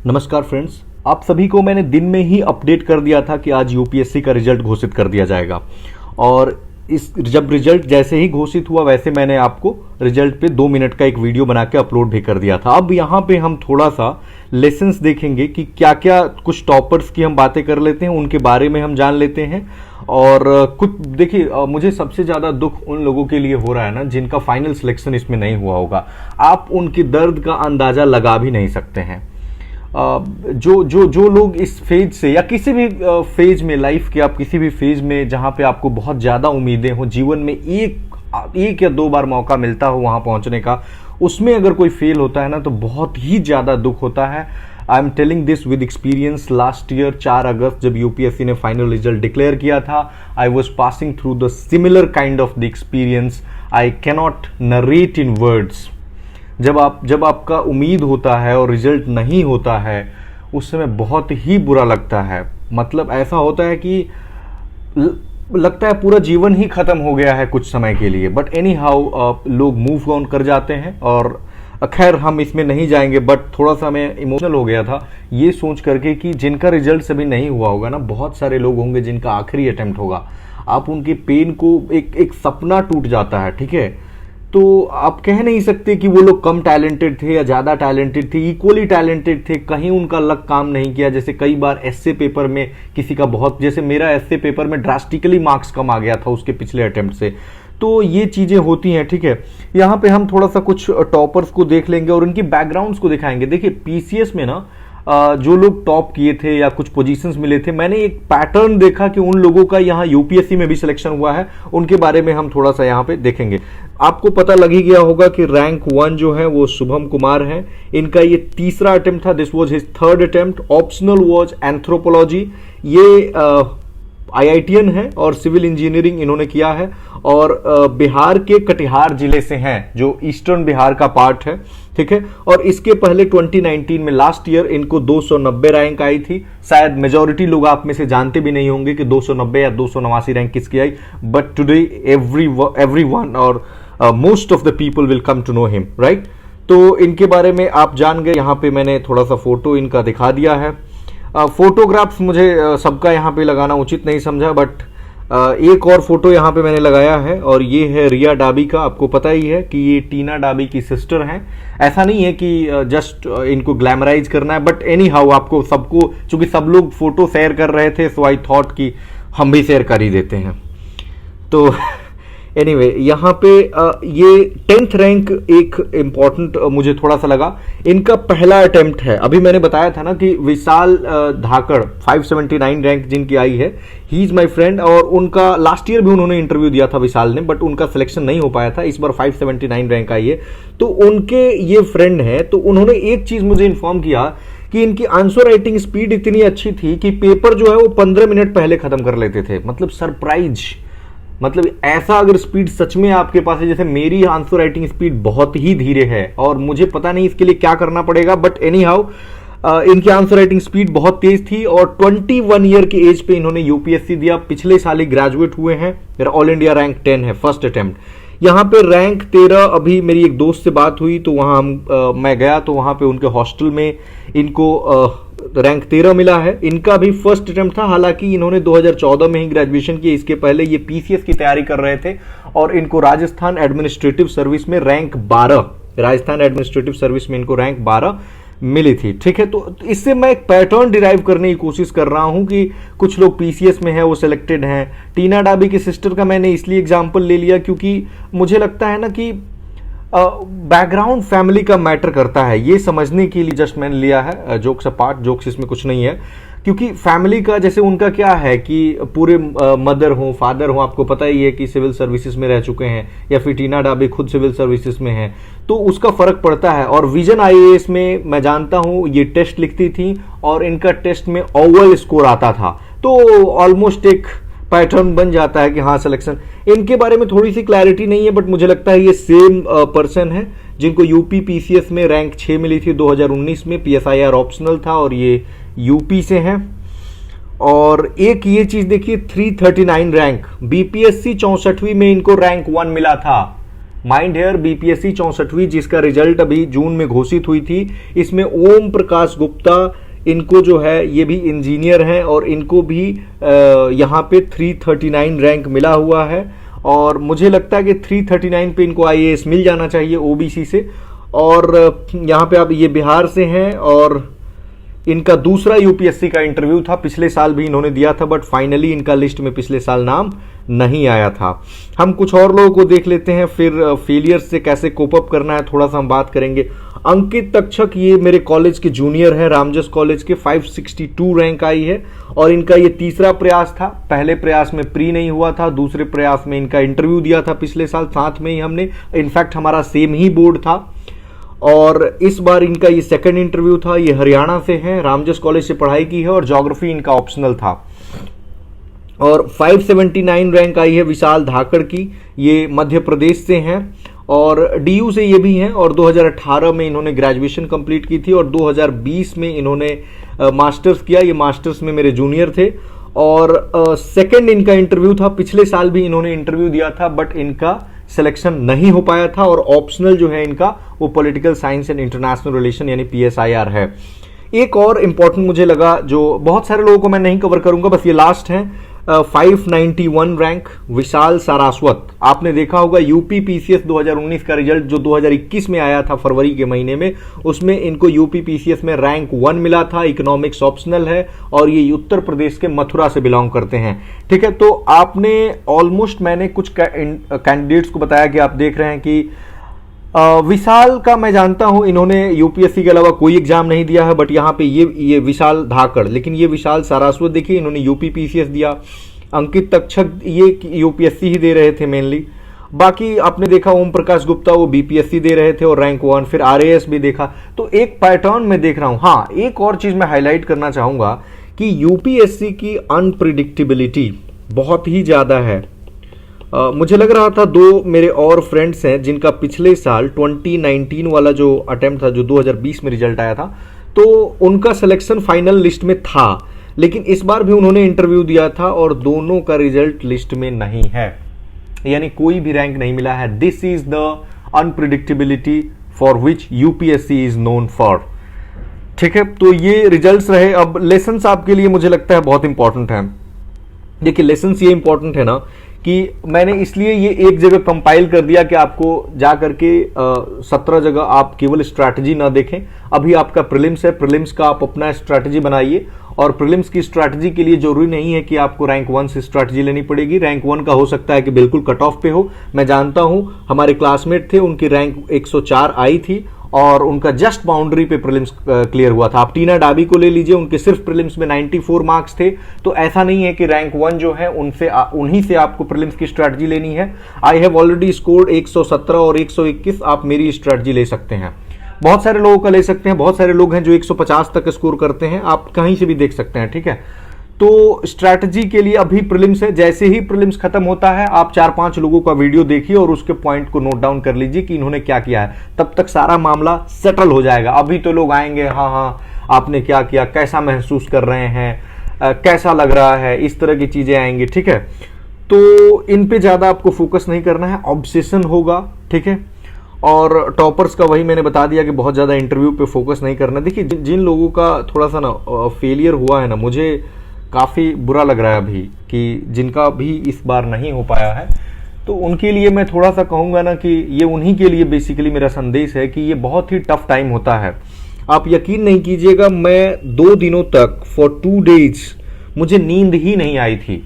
नमस्कार फ्रेंड्स, आप सभी को मैंने दिन में ही अपडेट कर दिया था कि आज यूपीएससी का रिजल्ट घोषित कर दिया जाएगा। और इस जब रिजल्ट जैसे ही घोषित हुआ वैसे मैंने आपको रिजल्ट पे 2 मिनट का एक वीडियो बना के अपलोड भी कर दिया था। अब यहाँ पे हम थोड़ा सा लेसन्स देखेंगे कि क्या क्या कुछ टॉपर्स की हम बातें कर लेते हैं, उनके बारे में हम जान लेते हैं। और कुछ देखिए, मुझे सबसे ज़्यादा दुख उन लोगों के लिए हो रहा है ना जिनका फाइनल सिलेक्शन इसमें नहीं हुआ होगा। आप उनके दर्द का अंदाज़ा लगा भी नहीं सकते हैं। जो लोग इस फेज से या किसी भी फेज में, लाइफ के आप किसी भी फेज में जहां पे आपको बहुत ज़्यादा उम्मीदें हो, जीवन में एक या 2 बार मौका मिलता हो वहां पहुंचने का, उसमें अगर कोई फेल होता है ना तो बहुत ही ज़्यादा दुख होता है। I am telling this with experience. Last year 4 अगस्त जब यूपीएससी ने फाइनल रिजल्ट डिक्लेयर किया था, I was passing through the similar kind of the experience. I cannot narrate in words. जब आपका उम्मीद होता है और रिजल्ट नहीं होता है उस समय बहुत ही बुरा लगता है। मतलब ऐसा होता है कि लगता है पूरा जीवन ही खत्म हो गया है कुछ समय के लिए। बट एनी हाउ लोग मूव ऑन कर जाते हैं और खैर हम इसमें नहीं जाएंगे। बट थोड़ा सा मैं इमोशनल हो गया था ये सोच करके कि जिनका रिजल्ट अभी नहीं हुआ होगा ना, बहुत सारे लोग होंगे जिनका आखिरी अटेम्प्ट होगा। आप उनके पेन को एक सपना टूट जाता है, ठीक है। तो आप कह नहीं सकते कि वो लोग कम टैलेंटेड थे या ज़्यादा टैलेंटेड थे, इक्वली टैलेंटेड थे। कहीं उनका लक काम नहीं किया। जैसे कई बार एसए पेपर में किसी का बहुत, जैसे मेरा एसए पेपर में ड्रास्टिकली मार्क्स कम आ गया था उसके पिछले अटेम्प्ट से। तो ये चीज़ें होती हैं, ठीक है। यहाँ पे हम थोड़ा सा कुछ टॉपर्स को देख लेंगे और उनकी बैकग्राउंड्स को दिखाएंगे। देखिए पीसीएस में ना जो लोग टॉप किए थे या कुछ पोजीशंस मिले थे, मैंने एक पैटर्न देखा कि उन लोगों का यहाँ यूपीएससी में भी सिलेक्शन हुआ है। उनके बारे में हम थोड़ा सा यहाँ पे देखेंगे। आपको पता लग ही गया होगा कि रैंक 1 जो है वो शुभम कुमार है। इनका ये तीसरा अटेम्प्ट था। This was his third attempt. Optional was anthropology. ये आईआईटीएन है और सिविल इंजीनियरिंग इन्होंने किया है और बिहार के कटिहार जिले से हैं, जो ईस्टर्न बिहार का पार्ट है, ठीक है। और इसके पहले 2019 में लास्ट ईयर इनको 290 रैंक आई थी। शायद मेजॉरिटी लोग आप में से जानते भी नहीं होंगे कि 290 या 289 रैंक किसकी आई। बट टुडे एवरीवन और most of the people will come to know him, right. तो इनके बारे में आप जान गए। यहाँ पे मैंने थोड़ा सा फोटो इनका दिखा दिया है। फोटोग्राफ्स मुझे सबका यहाँ पे लगाना उचित नहीं समझा, बट एक और फोटो यहाँ पे मैंने लगाया है और ये है रिया डाबी का। आपको पता ही है कि ये टीना डाबी की सिस्टर हैं। ऐसा नहीं है कि जस्ट इनको ग्लैमराइज करना है, बट एनी हाउ आपको सबको, चूंकि सब लोग फोटो शेयर कर रहे थे सो आई थॉट कि हम भी शेयर कर ही देते हैं। तो एनीवे यहाँ पे ये 10th रैंक एक इम्पॉर्टेंट मुझे थोड़ा सा लगा। इनका पहला अटेम्प्ट है। अभी मैंने बताया था ना कि विशाल धाकड़ 579 रैंक जिनकी आई है, ही इज माय फ्रेंड। और उनका लास्ट ईयर भी उन्होंने इंटरव्यू दिया था विशाल ने, बट उनका सिलेक्शन नहीं हो पाया था। इस बार 579 रैंक आई है। तो उनके ये फ्रेंड है, तो उन्होंने एक चीज मुझे इन्फॉर्म किया कि इनकी आंसर राइटिंग स्पीड इतनी अच्छी थी कि पेपर जो है वो 15 मिनट पहले खत्म कर लेते थे। मतलब सरप्राइज, मतलब ऐसा अगर स्पीड सच में आपके पास है, जैसे मेरी आंसर राइटिंग स्पीड बहुत ही धीरे है और मुझे पता नहीं इसके लिए क्या करना पड़ेगा। बट एनी हाउ इनकी आंसर राइटिंग स्पीड बहुत तेज थी और 21 ईयर की एज पे इन्होंने यूपीएससी दिया। पिछले साल ही ग्रेजुएट हुए हैं। मेरा ऑल इंडिया रैंक 10 है, फर्स्ट अटेम्प्ट। यहाँ पे रैंक 13। अभी मेरी एक दोस्त से बात हुई तो वहाँ मैं गया तो वहाँ पे उनके हॉस्टल में इनको रैंक 13 मिला है। इनका भी फर्स्ट अटेम्प्ट था। हालांकि इन्होंने 2014 में ही ग्रेजुएशन की। इसके पहले ये पीसीएस की तैयारी कर रहे थे और इनको राजस्थान एडमिनिस्ट्रेटिव सर्विस में रैंक 12, राजस्थान एडमिनिस्ट्रेटिव सर्विस में इनको रैंक 12 मिली थी, ठीक है। तो इससे मैं एक पैटर्न डिराइव करने की कोशिश कर रहा हूं कि कुछ लोग पीसीएस में है, वो सिलेक्टेड हैं। टीना डाबी की सिस्टर का मैंने इसलिए एग्जाम्पल ले लिया क्योंकि मुझे लगता है ना कि बैकग्राउंड फैमिली का मैटर करता है। ये समझने के लिए जस्ट मैंने लिया है। जोक्स अपार्ट, जोक्स इसमें कुछ नहीं है। क्योंकि फैमिली का, जैसे उनका क्या है कि पूरे मदर हो, फादर हो, आपको पता ही है कि सिविल सर्विसेज में रह चुके हैं, या फिर टीना डाबी खुद सिविल सर्विसेज में है, तो उसका फर्क पड़ता है। और विजन आईएएस में मैं जानता हूं ये टेस्ट लिखती थी और इनका टेस्ट में ओवल स्कोर आता था। तो ऑलमोस्ट एक पैटर्न बन जाता है कि हाँ सिलेक्शन। इनके बारे में थोड़ी सी क्लैरिटी नहीं है, बट मुझे लगता है ये सेम पर्सन है जिनको यूपी पीसीएस में रैंक 6 मिली थी 2019 में। पीएसआईआर ऑप्शनल था और ये यूपी से हैं। और एक ये चीज देखिए, 339 रैंक। बीपीएससी 64वीं में इनको रैंक 1 मिला था। माइंड हेयर बीपीएससी 64वीं जिसका रिजल्ट अभी जून में घोषित हुई थी, इसमें ओम प्रकाश गुप्ता, इनको जो है ये भी इंजीनियर हैं और इनको भी यहाँ पे 339 रैंक मिला हुआ है। और मुझे लगता है कि 339 पे इनको आईएएस मिल जाना चाहिए ओबीसी से। और यहाँ पे अब ये बिहार से हैं और इनका दूसरा यूपीएससी का इंटरव्यू था, पिछले साल भी इन्होंने दिया था, बट फाइनली इनका लिस्ट में पिछले साल नाम नहीं आया था। हम कुछ और लोगों को देख लेते हैं, फिर फेलियर से कैसे कोप अप करना है थोड़ा सा हम बात करेंगे। अंकित तक्षक, ये मेरे कॉलेज के जूनियर हैं, रामजस कॉलेज के, 562 रैंक आई है और इनका ये तीसरा प्रयास था। पहले प्रयास में प्री नहीं हुआ था, दूसरे प्रयास में इनका इंटरव्यू दिया था पिछले साल, साथ में ही हमने, इनफैक्ट हमारा सेम ही बोर्ड था। और इस बार इनका ये सेकंड इंटरव्यू था। ये हरियाणा से हैं, रामजस कॉलेज से पढ़ाई की है और ज्योग्राफी इनका ऑप्शनल था। और 579 रैंक आई है विशाल धाकड़ की, ये मध्य प्रदेश से हैं और डीयू से ये भी हैं। और 2018 में इन्होंने ग्रेजुएशन कंप्लीट की थी और 2020 में इन्होंने मास्टर्स किया। ये मास्टर्स में मेरे जूनियर थे और सेकंड इनका इंटरव्यू था। पिछले साल भी इन्होंने इंटरव्यू दिया था बट इनका सिलेक्शन नहीं हो पाया था और ऑप्शनल जो है इनका वो political science and international relation यानी पीएसआईआर है। एक और इंपॉर्टेंट मुझे लगा जो बहुत सारे लोगों को मैं नहीं कवर करूंगा, बस ये लास्ट है, 591 रैंक विशाल सारास्वत। आपने देखा होगा यूपी पीसीएस 2019 का रिजल्ट जो 2021 में आया था फरवरी के महीने में, उसमें इनको यूपी पीसीएस में रैंक 1 मिला था। इकोनॉमिक्स ऑप्शनल है और ये उत्तर प्रदेश के मथुरा से बिलोंग करते हैं। ठीक है, तो आपने ऑलमोस्ट, मैंने कुछ कैंडिडेट्स को बताया कि आप देख रहे हैं कि विशाल का मैं जानता हूं इन्होंने यूपीएससी के अलावा कोई एग्जाम नहीं दिया है, बट यहाँ पे ये विशाल धाकड़, लेकिन ये विशाल सारास्वत देखिए इन्होंने यूपी पीसीएस दिया। अंकित तक्षक ये यूपीएससी ही दे रहे थे मेनली। बाकी आपने देखा ओम प्रकाश गुप्ता वो बीपीएससी दे रहे थे और रैंक 1, फिर आरएएस भी देखा। तो एक पैटर्न में देख रहा हूं। हाँ, एक और चीज मैं हाईलाइट करना चाहूंगा कि यूपीएससी की अनप्रिडिक्टेबिलिटी बहुत ही ज्यादा है। मुझे लग रहा था दो मेरे और फ्रेंड्स हैं जिनका पिछले साल 2019 वाला जो अटेम्प्ट था, जो 2020 में रिजल्ट आया था, तो उनका सिलेक्शन फाइनल लिस्ट में था, लेकिन इस बार भी उन्होंने इंटरव्यू दिया था और दोनों का रिजल्ट लिस्ट में नहीं है, यानी कोई भी रैंक नहीं मिला है। This is the unpredictability for which UPSC is known for. ठीक है, तो ये रिजल्ट्स रहे। अब लेसन्स आपके लिए मुझे लगता है बहुत इंपॉर्टेंट है। देखिए, लेसन्स ये इंपॉर्टेंट है ना कि मैंने इसलिए ये एक जगह कंपाइल कर दिया कि आपको जा करके 17 जगह आप केवल स्ट्रैटेजी ना देखें। अभी आपका प्रीलिम्स है, प्रीलिम्स का आप अपना स्ट्रैटेजी बनाइए और प्रीलिम्स की स्ट्रैटेजी के लिए जरूरी नहीं है कि आपको रैंक 1 से स्ट्रैटेजी लेनी पड़ेगी। रैंक 1 का हो सकता है कि बिल्कुल कट ऑफ पे हो। मैं जानता हूं हमारे क्लासमेट थे, उनकी रैंक 104 आई थी और उनका जस्ट बाउंड्री पे प्रीलिम्स क्लियर हुआ था। आप टीना डाबी को ले लीजिए, उनके सिर्फ प्रीलिम्स में 94 मार्क्स थे। तो ऐसा नहीं है कि रैंक 1 जो है उन्हीं से आपको प्रीलिम्स की स्ट्रैटेजी लेनी है। आई हैव ऑलरेडी स्कोर्ड 117 और 121, आप मेरी स्ट्रैटेजी ले सकते हैं। बहुत सारे लोगों का ले सकते हैं, बहुत सारे लोग हैं जो 150 तक स्कोर करते हैं, आप कहीं से भी देख सकते हैं। ठीक है, तो स्ट्रैटेजी के लिए अभी प्रीलिम्स है, जैसे ही प्रीलिम्स खत्म होता है आप 4-5 लोगों का वीडियो देखिए और उसके पॉइंट को नोट डाउन कर लीजिए कि इन्होंने क्या किया है, तब तक सारा मामला सेटल हो जाएगा। अभी तो लोग आएंगे, हाँ आपने क्या किया, कैसा महसूस कर रहे हैं, कैसा लग रहा है, इस तरह की चीजें आएंगी। ठीक है, तो इन पे ज्यादा आपको फोकस नहीं करना है, ऑब्सेशन होगा। ठीक है, और टॉपर्स का वही मैंने बता दिया कि बहुत ज्यादा इंटरव्यू पे फोकस नहीं करना। देखिए, जिन लोगों का थोड़ा सा ना फेलियर हुआ है ना, मुझे काफ़ी बुरा लग रहा है अभी कि जिनका भी इस बार नहीं हो पाया है, तो उनके लिए मैं थोड़ा सा कहूँगा ना कि ये उन्हीं के लिए बेसिकली मेरा संदेश है कि ये बहुत ही टफ टाइम होता है। आप यकीन नहीं कीजिएगा, मैं 2 दिनों तक फॉर 2 डेज मुझे नींद ही नहीं आई थी।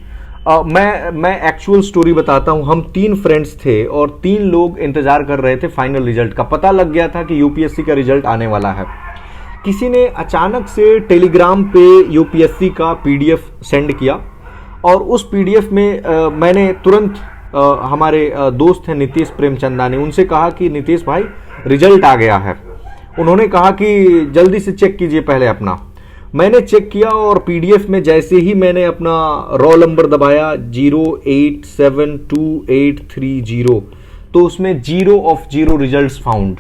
मैं एक्चुअल स्टोरी बताता हूँ। हम 3 फ्रेंड्स थे और 3 लोग इंतजार कर रहे थे फाइनल रिजल्ट का। पता लग गया था कि यूपीएससी का रिजल्ट आने वाला है। किसी ने अचानक से टेलीग्राम पे यूपीएससी का पीडीएफ सेंड किया और उस पीडीएफ में मैंने तुरंत हमारे दोस्त हैं नीतीश प्रेमचंदानी, उनसे कहा कि नीतीश भाई रिजल्ट आ गया है। उन्होंने कहा कि जल्दी से चेक कीजिए पहले अपना। मैंने चेक किया और पीडीएफ में जैसे ही मैंने अपना रोल नंबर दबाया 0872830, तो उसमें 0 of 0 रिजल्ट्स फाउंड,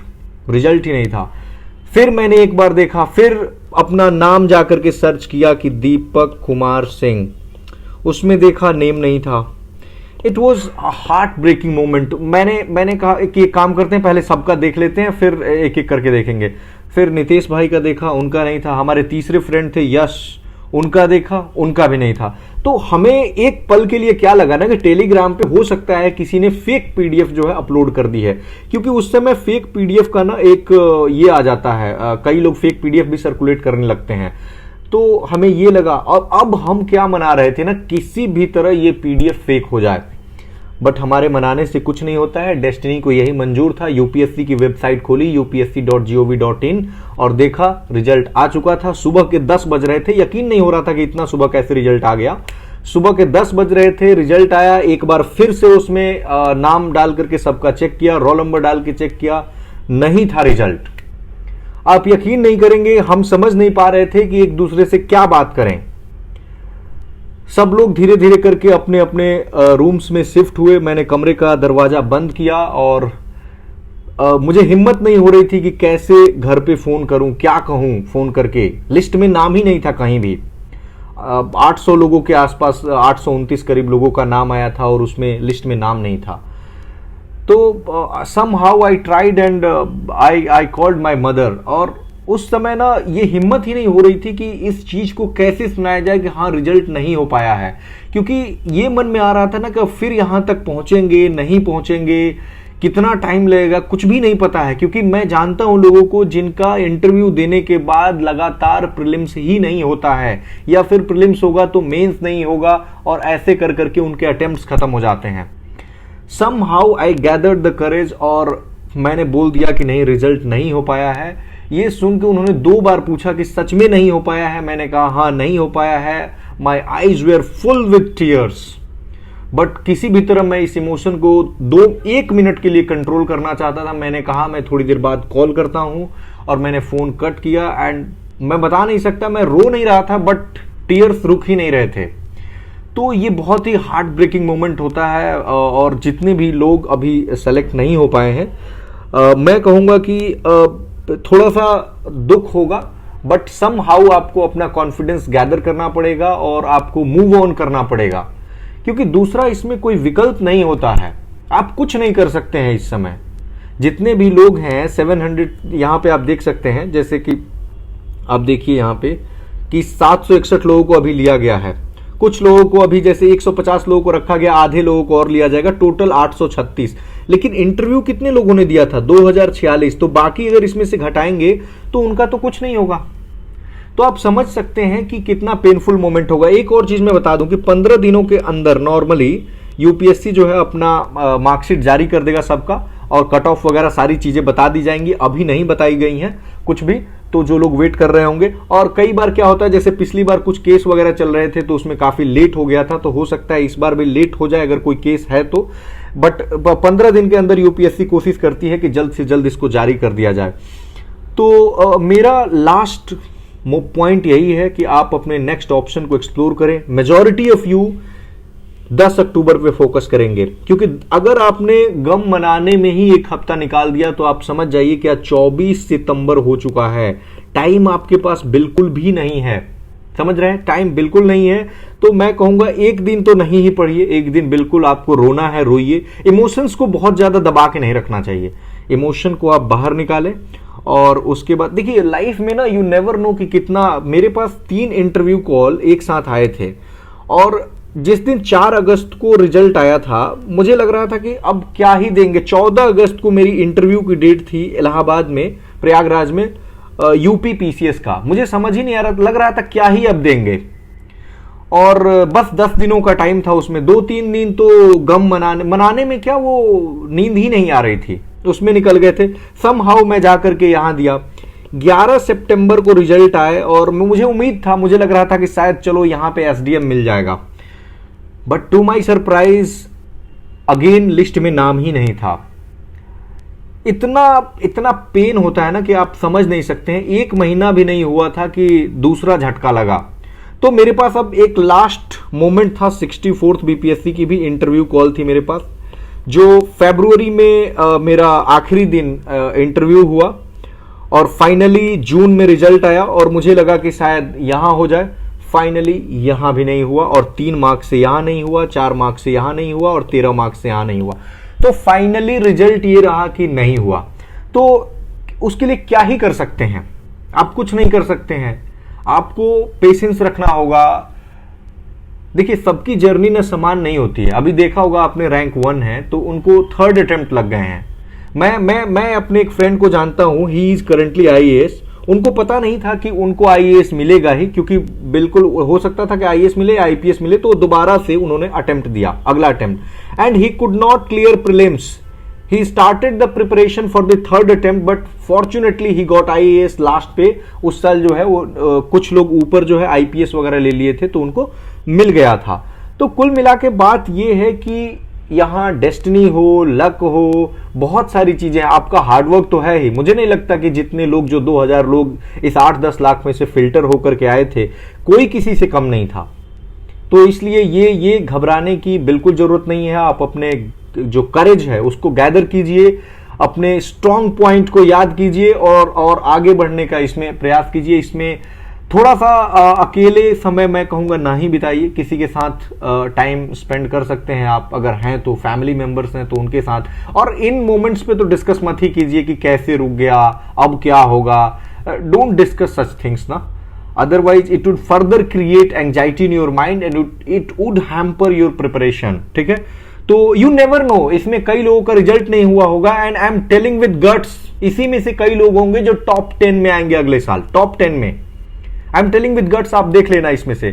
रिजल्ट ही नहीं था। फिर मैंने एक बार देखा, फिर अपना नाम जाकर के सर्च किया कि दीपक कुमार सिंह, उसमें देखा नेम नहीं था। It was heart breaking moment. मैंने कहा कि एक काम करते हैं, पहले सबका देख लेते हैं, फिर एक एक करके देखेंगे। फिर नितेश भाई का देखा, उनका नहीं था। हमारे तीसरे फ्रेंड थे यश, उनका देखा, उनका भी नहीं था। तो हमें एक पल के लिए क्या लगा ना कि टेलीग्राम पे हो सकता है किसी ने फेक पीडीएफ जो है अपलोड कर दी है, क्योंकि उस समय फेक पीडीएफ का ना एक ये आ जाता है, कई लोग फेक पीडीएफ भी सर्कुलेट करने लगते हैं। तो हमें ये लगा, और अब हम क्या मना रहे थे ना, किसी भी तरह ये पीडीएफ फेक हो जाए। बट हमारे मनाने से कुछ नहीं होता है, डेस्टिनी को यही मंजूर था। यूपीएससी की वेबसाइट खोली upsc.gov.in और देखा, रिजल्ट आ चुका था। सुबह के 10 बज रहे थे, यकीन नहीं हो रहा था कि इतना सुबह कैसे रिजल्ट आ गया। सुबह के 10 बज रहे थे, रिजल्ट आया। एक बार फिर से उसमें नाम डाल करके सबका चेक किया, रोल नंबर डाल के चेक किया, नहीं था रिजल्ट। आप यकीन नहीं करेंगे, हम समझ नहीं पा रहे थे कि एक दूसरे से क्या बात करें। सब लोग धीरे धीरे करके अपने अपने रूम्स में शिफ्ट हुए। मैंने कमरे का दरवाजा बंद किया और मुझे हिम्मत नहीं हो रही थी कि कैसे घर पे फोन करूं, क्या कहूं फोन करके। लिस्ट में नाम ही नहीं था कहीं भी। 800 लोगों के आसपास, 829 करीब लोगों का नाम आया था और उसमें लिस्ट में नाम नहीं था। तो somehow I tried and I called my mother। और उस समय ना ये हिम्मत ही नहीं हो रही थी कि इस चीज को कैसे सुनाया जाए कि हाँ रिजल्ट नहीं हो पाया है, क्योंकि ये मन में आ रहा था ना कि फिर यहां तक पहुंचेंगे नहीं पहुंचेंगे, कितना टाइम लगेगा, कुछ भी नहीं पता है। क्योंकि मैं जानता हूं लोगों को जिनका इंटरव्यू देने के बाद लगातार प्रीलिम्स ही नहीं होता है, या फिर प्रीलिम्स होगा तो मेंस नहीं होगा, और ऐसे कर करके उनके अटेम्प्ट्स खत्म हो जाते हैं। somehow I gathered the courage और मैंने बोल दिया कि नहीं, रिजल्ट नहीं हो पाया है। ये सुन के उन्होंने 2 बार पूछा कि सच में नहीं हो पाया है। मैंने कहा हाँ नहीं हो पाया है। My eyes were full with tears, but किसी भी तरह मैं इस इमोशन को 1 मिनट के लिए कंट्रोल करना चाहता था। मैंने कहा मैं थोड़ी देर बाद कॉल करता हूं, और मैंने फोन कट किया। एंड मैं बता नहीं सकता, मैं रो नहीं रहा था, बट टीयर्स रुक ही नहीं रहे थे। तो ये बहुत ही हार्ट ब्रेकिंग मोमेंट होता है। और जितने भी लोग अभी सेलेक्ट नहीं हो पाए हैं, मैं कहूँगा कि थोड़ा सा दुख होगा, बट समहाउ आपको अपना कॉन्फिडेंस गैदर करना पड़ेगा और आपको मूव ऑन करना पड़ेगा, क्योंकि दूसरा इसमें कोई विकल्प नहीं होता है। आप कुछ नहीं कर सकते हैं इस समय। जितने भी लोग हैं 700, यहाँ पे आप देख सकते हैं, जैसे कि आप देखिए यहाँ पे कि 761 लोगों को अभी लिया गया है। कुछ लोगों को अभी जैसे 150 लोगों को रखा गया, आधे लोगों को और लिया जाएगा, टोटल 836। लेकिन इंटरव्यू कितने लोगों ने दिया था? 2046। तो बाकी अगर इसमें से घटाएंगे तो उनका तो कुछ नहीं होगा। तो आप समझ सकते हैं कि कितना पेनफुल मोमेंट होगा। एक और चीज मैं बता दूं कि 15 दिनों के अंदर नॉर्मली यूपीएससी जो है अपना मार्कशीट जारी कर देगा सबका, और कट ऑफ वगैरह सारी चीजें बता दी जाएंगी। अभी नहीं बताई गई हैं कुछ भी, तो जो लोग वेट कर रहे होंगे। और कई बार क्या होता है, जैसे पिछली बार कुछ केस वगैरह चल रहे थे तो उसमें काफी लेट हो गया था, तो हो सकता है इस बार भी लेट हो जाए अगर कोई केस है तो। बट 15 दिन के अंदर यूपीएससी कोशिश करती है कि जल्द से जल्द इसको जारी कर दिया जाए। तो मेरा लास्ट पॉइंट यही है कि आप अपने नेक्स्ट ऑप्शन को एक्सप्लोर करें। मेजॉरिटी ऑफ यू 10 अक्टूबर पे फोकस करेंगे, क्योंकि अगर आपने गम मनाने में ही 1 हफ्ता निकाल दिया तो आप समझ जाइए कि आज 24 सितंबर हो चुका है। टाइम आपके पास बिल्कुल भी नहीं है, समझ रहे हैं, टाइम बिल्कुल नहीं है। तो मैं कहूंगा एक दिन तो नहीं ही पढ़िए, एक दिन बिल्कुल आपको रोना है रोइए। इमोशंस को बहुत ज्यादा दबा के नहीं रखना चाहिए, इमोशन को आप बाहर निकालें। और उसके बाद देखिए लाइफ में ना यू नेवर नो कि कितना, मेरे पास 3 इंटरव्यू कॉल एक साथ आए थे, और जिस दिन 4 अगस्त को रिजल्ट आया था मुझे लग रहा था कि अब क्या ही देंगे। 14 अगस्त को मेरी इंटरव्यू की डेट थी इलाहाबाद में, प्रयागराज में, यूपी पीसीएस का। मुझे समझ ही नहीं आ रहा, लग रहा था क्या ही अब देंगे। और बस 10 दिनों का टाइम था, उसमें 2-3 दिन तो गम मनाने में क्या, वो नींद ही नहीं आ रही थी, उसमें निकल गए थे। समहाउ मैं जाकर के यहां दिया। 11 सितंबर को रिजल्ट आए और मुझे उम्मीद था, मुझे लग रहा था कि शायद चलो यहां पे एसडीएम मिल जाएगा। But to my surprise again list में नाम ही नहीं था। इतना पेन होता है ना कि आप समझ नहीं सकते हैं। 1 महीना भी नहीं हुआ था कि दूसरा झटका लगा। तो मेरे पास अब एक लास्ट मोमेंट था, 64th बीपीएससी की भी इंटरव्यू कॉल थी मेरे पास, जो फरवरी में मेरा आखिरी दिन इंटरव्यू हुआ, और फाइनली जून में रिजल्ट आया और मुझे लगा कि शायद यहां हो जाए। फाइनली यहां भी नहीं हुआ, और 3 मार्क्स से यहां नहीं हुआ, 4 मार्क्स से यहां नहीं हुआ, और 13 मार्क्स से यहां नहीं हुआ। तो फाइनली रिजल्ट ये रहा कि नहीं हुआ। तो उसके लिए क्या ही कर सकते हैं, आप कुछ नहीं कर सकते हैं, आपको पेशेंस रखना होगा। देखिए, सबकी जर्नी ना समान नहीं होती है। अभी देखा होगा आपने, रैंक 1 है तो उनको 3rd अटेम्प्ट लग गए हैं। मैं अपने एक फ्रेंड को जानता हूं, ही इज करेंटली आईएएस। उनको पता नहीं था कि उनको आईएएस मिलेगा ही, क्योंकि बिल्कुल हो सकता था कि आईएएस मिले, आईपीएस मिले, तो दोबारा से उन्होंने अटेम्प्ट दिया, अगला attempt, and he could not clear prelims. He started the preparation for the 3rd attempt, but fortunately he got IAS last पे। उस साल जो है वो कुछ लोग ऊपर जो है आईपीएस वगैरह ले लिए थे, तो उनको मिल गया था। तो कुल मिला के बात ये है कि यहाँ डेस्टिनी हो, लक हो, बहुत सारी चीजें, आपका हार्डवर्क तो है ही। मुझे नहीं लगता कि जितने लोग, जो 2000 लोग इस 8-10 लाख में से फिल्टर होकर के आए थे, कोई किसी से कम नहीं था। तो इसलिए ये घबराने की बिल्कुल जरूरत नहीं है। आप अपने जो करेज है उसको गैदर कीजिए, अपने स्ट्रॉन्ग पॉइंट को याद कीजिए, और आगे बढ़ने का इसमें प्रयास कीजिए। इसमें थोड़ा सा अकेले समय मैं कहूँगा ना ही बिताइए, किसी के साथ टाइम स्पेंड कर सकते हैं आप, अगर हैं तो फैमिली मेंबर्स हैं तो उनके साथ। और इन मोमेंट्स पे तो डिस्कस मत ही कीजिए कि कैसे रुक गया, अब क्या होगा। डोंट डिस्कस सच थिंग्स ना, otherwise it would further create anxiety in your mind and it would hamper your preparation। ठीक है, तो you never know, इसमें कई लोगों का रिजल्ट नहीं हुआ होगा, and I am telling with guts, इसी में से कई लोग होंगे जो टॉप 10 में आएंगे अगले साल, टॉप 10 में। I am telling with guts, आप देख लेना इसमें से।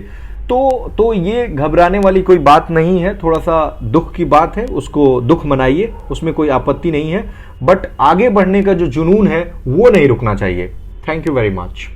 तो ये घबराने वाली कोई बात नहीं है, थोड़ा सा दुख की बात है, उसको दुख मनाइए, उसमें कोई आपत्ति नहीं है, बट आगे बढ़ने का जो जुनून है वो नहीं रुकना चाहिए। Thank you very much.